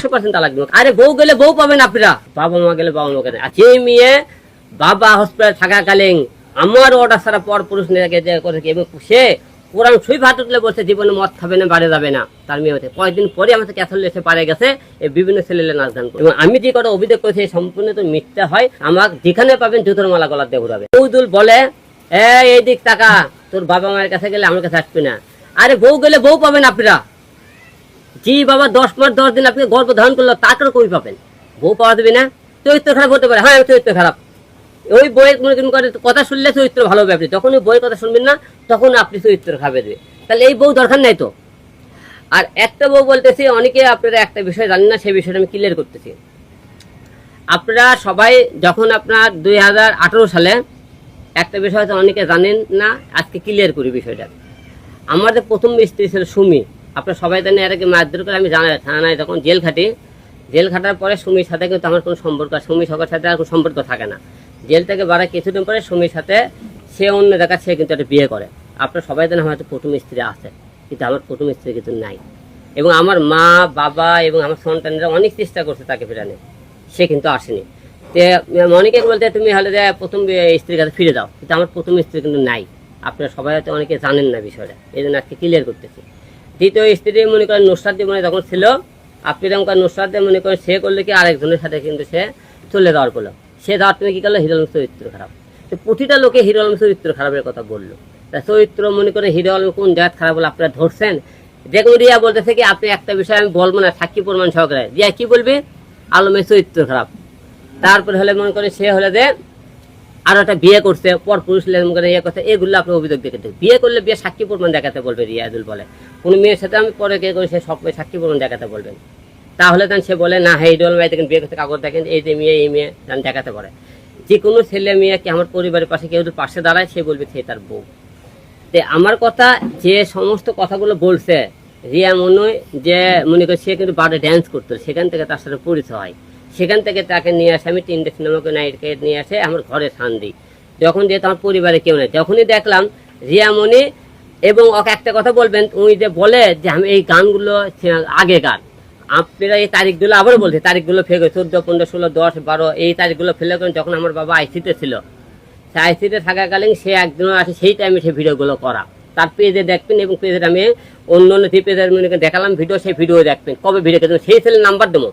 100% তালাক দিব। আরে বউ গেলে বউ পাবেন আপনারা, বাবা মা গেলে বাবা মা কেন। যে মেয়ে বাবা হসপিটাল থাকাকালীন আমার অর্ডার ছাড়া পর পুরুষ নিয়ে করেছে এবং সে কোরআন শরীফ হাত উঠলে বলছে জীবনে মদ খাবে না, বাড়ি যাবে না, তার মেয়ে হতে কয়েকদিন পরে আমাদের ক্যাথল এসে পারে গেছে এই বিভিন্ন ছেলেলে নাচ গান করে। এবং আমি যে কটা অভিযোগ করেছি সম্পূর্ণ তো মিথ্যা হয়। আমার যেখানে পাবেন জুতোর মালা গলার দিয়ে ঘুরাবে। বৌদুল বলে এই দিক টাকা, তোর বাবা মায়ের কাছে গেলে আমার কাছে আসবে না। আরে বউ গেলে বউ পাবেন আপনারা। জি বাবা 10 মাস 10 দিন আপনি গর্ভ ধারণ করলো, তারপরে কই পাবেন? বউ পাওয়া যাবে না? চরিত্র খারাপ হতে পারে, হ্যাঁ চরিত্র খারাপ। ওই বইয়ের কথা শুনলে চরিত্র ভালো হবে আপনি, যখন ওই বইয়ের কথা শুনবেন না তখন আপনি চরিত্র খাবে দেবে। তাহলে এই বউ দরকার নাই তো। আর একটা বউ বলতেছি, অনেকে আপনারা একটা বিষয় জানেন না, সেই বিষয়টা আমি ক্লিয়ার করতেছি। আপনারা সবাই যখন আপনার 2018 সালে একটা বিষয় হয়তো অনেকে জানেন না, আজকে ক্লিয়ার করি বিষয়টা। আমাদের প্রথম স্ত্রী ছিল সুমি, আপনারা সবাই জানেন। এর আগে মারধর করে আমি জানাই থানায় যখন জেল খাটি, জেল খাটার পরে সুমির সাথে কিন্তু আমার কোনো সম্পর্ক, সুমি সবার সাথে আর কোনো সম্পর্ক থাকে না। জেল থেকে বাড়া কিছুদিন পরে সুমির সাথে সে অন্য জায়গা, সে কিন্তু একটা বিয়ে করে। আপনারা সবাই জানেন আমার হয়তো প্রথম স্ত্রী আছে, কিন্তু আমার প্রথম স্ত্রী কিন্তু নাই। এবং আমার মা বাবা এবং আমার সন্তানরা অনেক চেষ্টা করছে তাকে ফেরানে, সে কিন্তু আসেনি। তে অনেকে বলতে তুমি হলে যে প্রথম স্ত্রীর কাছে ফিরে যাও, কিন্তু আমার প্রথম স্ত্রী কিন্তু নাই। আপনারা সবাই হয়তো অনেকে জানেন না বিষয়টা, এই জন্য আজকে ক্লিয়ার করতেছি। দ্বিতীয় স্ত্রী মনে করেন নুসরাত জীবনে যখন ছিল, আপনি যেমন নুসরাত মনে করেন সে করলে কি আরেকজনের সাথে কিন্তু সে চলে যাওয়ার করলো। সে যাওয়ার তুমি কি করলো, হিরো আলম চরিত্র খারাপ। তো প্রতিটা লোকে হিরো আলম চরিত্র খারাপের কথা বললো। তা চরিত্র মনে করে হিরো আলম কোন জায়গা খারাপ বলে আপনারা ধরছেন? দেখুন রিয়া বলতেছে কি আপনি একটা বিষয় আমি বলবো না, সাক্ষী প্রমাণ সহকারে। রিয়া কি বলবে? আলমের চরিত্র খারাপ। তারপরে হলে মনে করে সে হলে যে আরো একটা বিয়ে করছে, পর পুরুষ ইয়ে করছে, এগুলো আপনি অভিযোগ দেখেছেন। বিয়ে করলে বিয়ে সাক্ষী প্রমাণ দেখাতে বলবে। রিয়াজুল বলে কোন মেয়ের সাথে আমি পরে কে করি, সে সব সাক্ষী প্রমাণ দেখাতে বলবেন। তাহলে তখন সে বলে না, হ্যাঁ হিরো আলম ভাই দেখেন বিয়ে করতে কাগজ দেখেন, এই যে মেয়ে এই মেয়ে দেখাতে পারে। যে কোনো ছেলে মেয়ে কি আমার পরিবারের পাশে কেউ পাশে দাঁড়ায়, সে বলবে সে তার বউ। তে আমার কথা যে সমস্ত কথাগুলো বলছে রিয়া মনে হয় যে মনে করে সে কিন্তু বারে ড্যান্স করতো, সেখান থেকে তার সাথে পরিচয় হয়। সেখান থেকে তাকে নিয়ে আসে আমি 3টে সিনেমাকে নাইটকে নিয়ে আসে আমার ঘরে স্থান দিই। যখন যেহেতু আমার পরিবারে কেউ নেই, যখনই দেখলাম রিয়া মনি এবং ওকে একটা কথা বলবেন, উনি যে বলে যে আমি এই গানগুলো আগেকার, আপনারা এই তারিখগুলো আবারও বলছে, তারিখগুলো ফেলে 14, 15, 16, 10, 12 এই তারিখগুলো ফেলে করেন যখন আমার বাবা আইসিতে ছিল। সে আইসিতে থাকাকালীন সে একদিনও আসে, সেই টাইমে সে ভিডিওগুলো করা। তার পেজে দেখবেন এবং পেজের আমি অন্য অন্য যে পেজের দেখালাম ভিডিও, সেই ভিডিও দেখবেন। কবে ভিডিও করবেন সেই ছেলের নাম্বার দেবো,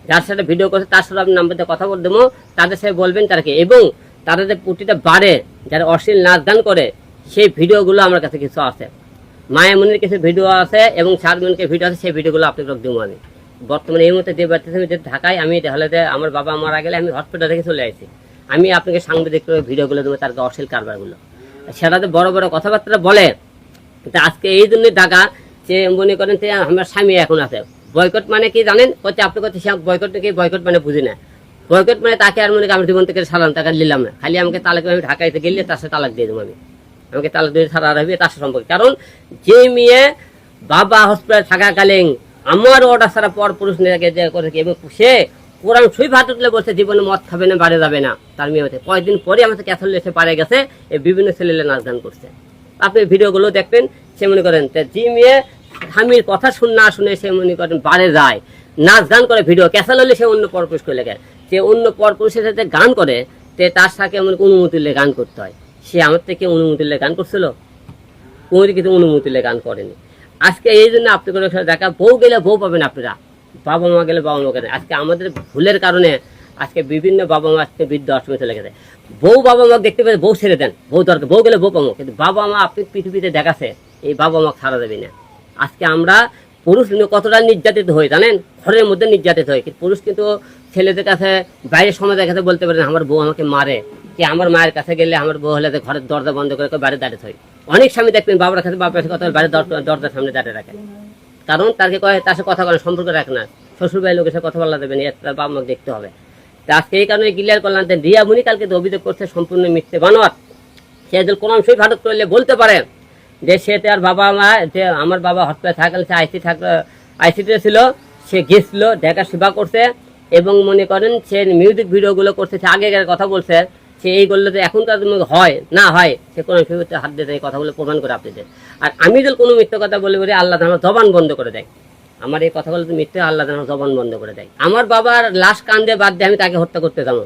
যার সাথে ভিডিও করছে তার সাথে আপনি নাম্বার দিয়ে কথা বলে দেবো, তাদের সাথে বলবেন তারকে। এবং তাদের যে প্রতিটা বারে যারা অশ্লীল নাচ গান করে সেই ভিডিওগুলো আমার কাছে কিছু আছে, মায়ামনির কিছু ভিডিও আছে এবং শারমিনকে ভিডিও আছে, সেই ভিডিওগুলো আপনাকে দেবো আমি। বর্তমানে এই মুহূর্তে যে বাড়িতে আমি ঢাকায়, আমি তাহলে যে আমার বাবা মারা গেলে আমি হসপিটাল থেকে চলে আসছি, আমি আপনাকে সাংবাদিক ভিডিওগুলো দেবো, তার অশ্লীল কারবারগুলো। সেটাতে বড় বড় কথাবার্তা বলে। আজকে এই জন্যই ঢাকা যে মনে করেন যে আমার স্বামী এখন আছে। বয়কট মানে কি জানেন? করছে আপনি করছে সে বয়কট কি, বয়কট মানে বুঝি না। বয়কট মানে তাকে আর মনে করি আমার জীবন থেকে সারান, তাকে নিলাম না, খালি আমাকে তালাক, আমি ঢাকাইতে গেলে তার সাথে তালাক দিয়ে দেবো। আমাকে তালাক দিয়ে ছাড়া রাখবে তার সাথে সম্পর্কে। কারণ যে মেয়ে বাবা হসপিটাল থাকাকালীন আমার অর্ডার ছাড়া পর পুরুষ নিয়ে করেছে এবং সে কোরআন শরীফ হাত উঠলে বলছে জীবনে মদ খাবে না, বাড়ি যাবে না, তার মেয়ে হতে কয়েকদিন পরে আমাদের ক্যাথল এসে পারে গেছে, এই বিভিন্ন ছেলেলে নাচ গান করছে। আপনি ভিডিওগুলো দেখবেন, সে মনে করেন যে মেয়ে স্বামীর কথা না শুনে সে মনে করেন বারে যায়, নাচ গান করে, ভিডিও ক্যাসাল হলে সে অন্য পরপুরুষ করে লেগে, সে অন্য পরপুরুষের সাথে গান করে, তার সাথে এমন অনুমতি লে গান করতে হয়। সে আমার থেকে অনুমতি লে গান করছিল? কোনো কিছু অনুমতি লে গান করেনি। আজকে এই জন্য আপনি করে দেখা, বউ গেলে বউ পাবেন আপনারা, বাবা মা গেলে বাবা মা কেন। আজকে আমাদের ভুলের কারণে আজকে বিভিন্ন বাবা মা আজকে বৃদ্ধ আশ্রমে চলে গেছে। বউ বাবা মা দেখতে পেলে বউ ছেড়ে দেন, বউ দরকার, বউ গেলে বউ পাবো, কিন্তু বাবা মা আপনি পৃথিবীতে দেখাছে এই বাবা মা ছাড়া দেবে না। আজকে আমরা পুরুষ কতটা নির্যাতিত হই জানেন? ঘরের মধ্যে নির্যাতিত হয়, কিন্তু পুরুষ কিন্তু ছেলেদের কাছে বাইরের সমাজের কাছে বলতে পারেন আমার বউ আমাকে মারে, কি আমার মায়ের কাছে গেলে আমার বউ হলে ঘরের দরজা বন্ধ করে বাইরে দাঁড়িয়ে হয়। অনেক স্বামী দেখবেন বাবার কাছে বাবার কাছে কথা বাইরে দরজার সামনে দাঁড়িয়ে রাখে, কারণ তাকে কয় তার সাথে কথা বলার সম্পর্ক রাখে না, শ্বশুর বাড়ির লোকের সাথে কথা বলা দেবেন, তার বাবা মাকে দেখতে হবে। আজকে এই কারণে ক্লিয়ার করলাম যে রিয়া মুনি কালকে অভিযোগ করছে সম্পূর্ণ মিথ্যে বানোয়ার। সে যদি কোরআন শরীফ হাত করলে বলতে পারে যে সে তার বাবা মা, যে আমার বাবা হসপিটালে থাকলে সে আইসিতে ছিল, সে গেছিল দেখা সেবা করছে এবং মনে করেন সে মিউজিক ভিডিওগুলো করছে, সে আগেকার কথা বলছে, সে এইগুলো যে এখন তার হয় না হয়, সে কোরআন শরীফে হাত দিয়ে এই কথাগুলো প্রমাণ করে আপনাদের। আর আমি যদি কোনো মিথ্যা কথা বলে বলি আল্লাহ আমার জবান বন্ধ করে দেয়। আমার এই কথাগুলো তো মিথ্যে, আল্লাহ যেন জবান বন্ধ করে দেয়। আমার বাবার লাশ কান্দে বাদ দিয়ে আমি তাকে হত্যা করতে যাবো?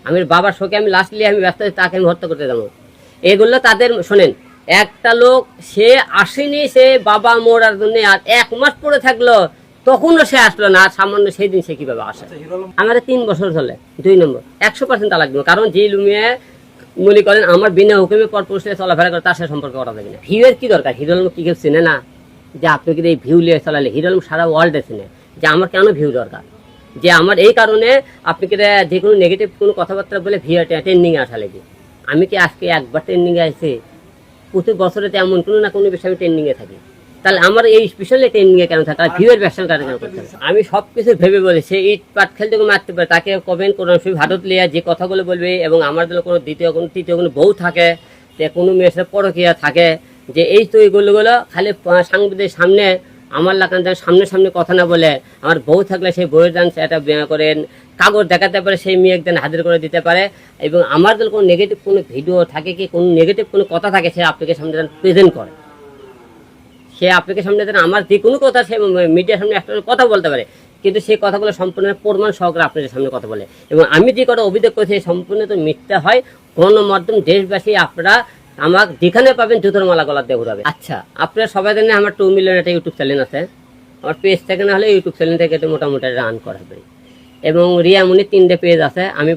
আমি বাবার শোকে আমি লাশ নিয়ে আমি ব্যস্ত আছি, তাকে আমি হত্যা করতে যাবো? এগুলো তাদের, শোনেন, একটা লোক সে আসেনি, সে বাবা মরার জন্য আর 1 মাস পরে থাকলো, তখনও সে আসলো না, আর সামান্য সেই দিন সে কিভাবে আসে? আমার 3 বছর চলে। 2 নম্বর 100% তালাক দেবো, কারণ যে লুমিয়ে মনে করেন আমার বিনা হুকুমে পরপুরুষে চলাফেরা করে, তার সাথে সম্পর্ক করা যাবে না। ভিউয়ের কি দরকার? হিরো আলম কি কেউ চেনে না যে আপনি যদি এই ভিউ নিয়ে চালালে? হিরো আলম সারা ওয়ার্ল্ডে চেনে যে আমার কেন ভিউ দরকার, যে আমার এই কারণে আপনি কি যে কোনো নেগেটিভ কোনো কথাবার্তা বলে ভিউ ট্রেন্ডিংয়ে আসা লাগে। আমি কি আজকে একবার ট্রেন্ডিংয়ে আসছি? প্রতি বছরে তো এমন কোনো না কোনো বিষয়ে আমি ট্রেন্ডিংয়ে থাকি, তাহলে আমার এই স্পেশালি ট্রেন্ডিংয়ে কেন থাকে? ভিউয়ের ব্যবসার কারণে কেন করতে হবে? আমি সব কিছু ভেবে বলি, সে ইট পাট খেলতে মারতে পারে, তাকে কমেন্ট কোরআন শরীফ হাতত লিয়া যে কথাগুলো বলবে, এবং আমার জন্য কোনো দ্বিতীয় কোনো তৃতীয় কোনো বউ থাকে, যে কোনো মেয়ের সাথে পরকীয়া থাকে, যে এই তো এইগুলো খালি সাংবাদিকের সামনে আমার লাগান সামনে সামনে কথা না বলে, আমার বউ থাকলে সেই বউয়ের দান একটা করেন কাগজ দেখাতে পারে, সেই মেয়ে একদিন হাজির করে দিতে পারে, এবং আমার যদি কোনো নেগেটিভ কোনো ভিডিও থাকে কি কোনো নেগেটিভ কোনো কথা থাকে, সে আপনাকে সামনে প্রেজেন্ট করে, সে আপনাকে সামনে আমার যে কোনো কথা সে মিডিয়ার সামনে একটা কথা বলতে পারে, কিন্তু সেই কথাগুলো সম্পূর্ণ প্রমাণ সহকারে আপনাদের সামনে কথা বলে। এবং আমি যে কথা অভিযোগ করেছি সম্পূর্ণ তো মিথ্যা হয়। গণমাধ্যম দেশবাসী আপনারা আমাকে যেখানে পাবেন জুতোর মালা গলা দিয়ে ঘুরাবে। আচ্ছা, আপনারা সবাই জানেন আমার 2 মিলিয়ন একটা ইউটিউব চ্যানেল আছে। আমার পেজ থেকে না হলে ইউটিউব চ্যানেল থেকে তো মোটামুটি রান করাবে। এবং রিয়ামনির 3টে পেজ আছে, আমি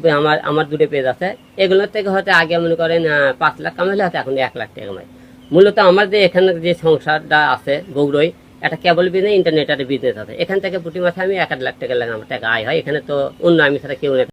আমার 2টে পেজ আছে। এগুলোর থেকে হয়তো আগে মনে করেন 5 লাখ কামাইলে হয়তো এখন 1 লাখ টাকা কামাই। মূলত আমার যে এখানে যে সংসারটা আছে বগুড়োয়, একটা কেবল বিজনেস, ইন্টারনেটের বিজনেস আছে। এখান থেকে প্রতি মাসে আমি 1 লাখ টাকা লাগে আমার টাকা আয় হয়। এখানে তো অন্য আমি ছাড়া কেউ নেই।